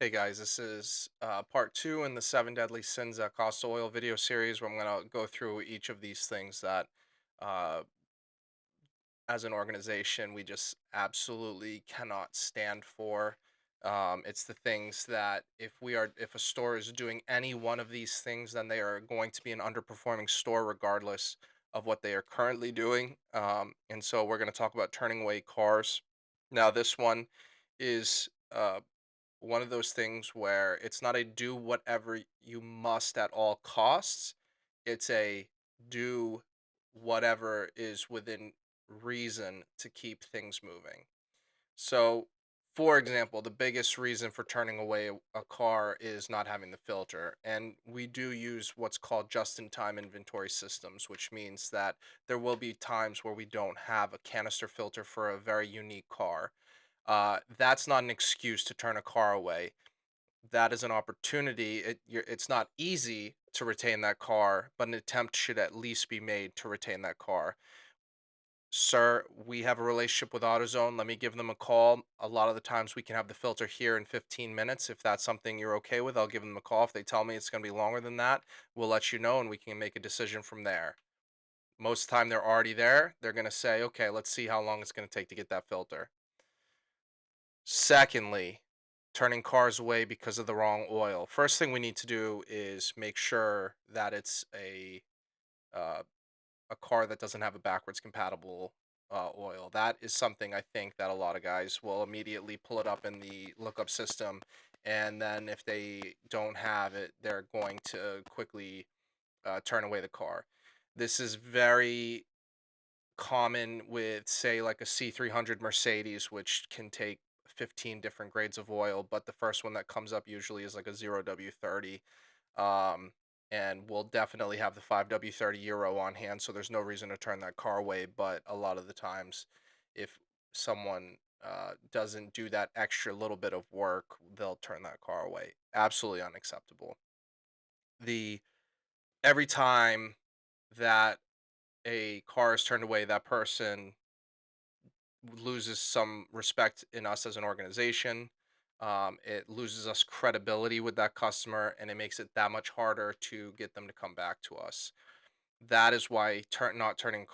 Hey guys, this is part two in the seven deadly sins at Costa Oil video series where I'm going to go through each of these things that, uh, as an organization, we just absolutely cannot stand for. It's the things that if a store is doing any one of these things, then they are going to be an underperforming store regardless of what they are currently doing. And so we're going to talk about turning away cars. Now, this one is one of those things where it's not a do whatever you must at all costs. It's a do whatever is within reason to keep things moving. So, for example, the biggest reason for turning away a car is not having the filter. And we do use what's called just in time inventory systems, which means that there will be times where we don't have a canister filter for a very unique car. That's not an excuse to turn a car away. That is an opportunity. It's not easy to retain that car, but an attempt should at least be made to retain that car. Sir, we have a relationship with AutoZone. Let me give them a call. A lot of the times we can have the filter here in 15 minutes. If that's something you're okay with, I'll give them a call. If they tell me it's going to be longer than that, we'll let you know and we can make a decision from there. Most of the time they're already there. They're going to say, okay, let's see how long it's going to take to get that filter. Secondly, turning cars away because of the wrong oil. First thing we need to do is make sure that it's uh, a car that doesn't have a backwards compatible oil. That is something I think that a lot of guys will immediately pull it up in the lookup system, and then if they don't have it, they're going to quickly turn away the car. This is very common with, say, like a C300 Mercedes, which can take 15 different grades of oil, but the first one that comes up usually is like a 0W30. Um, and we'll definitely have the 5W30 Euro on hand, so there's no reason to turn that car away. But a lot of the times, if someone doesn't do that extra little bit of work, they'll turn that car away. Absolutely unacceptable. The Every time that a car is turned away, that person loses some respect in us as an organization. It loses us credibility with that customer, and it makes it that much harder to get them to come back to us. That is why not turning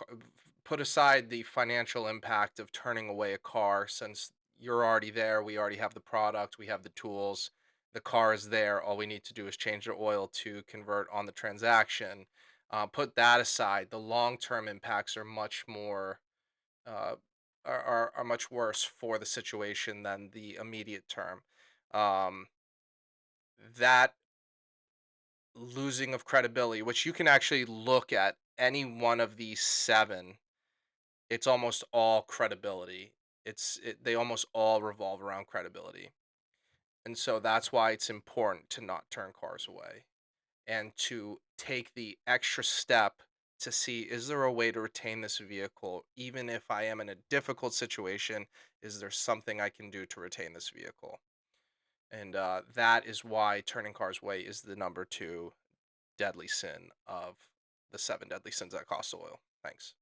put aside the financial impact of turning away a car, since you're already there, we already have the product, we have the tools, the car is there. All we need to do is change the oil to convert on the transaction. Put that aside, the long term impacts are much more uh, are much worse for the situation than the immediate term. Um, that losing of credibility, which you can actually look at any one of these seven, it's almost all credibility. They almost all revolve around credibility, and so that's why it's important to not turn cars away and to take the extra step to see, is there a way to retain this vehicle even if I am in a difficult situation? Is there something I can do to retain this vehicle? And that is why turning cars away is the number two deadly sin of the seven deadly sins that cost oil. Thanks.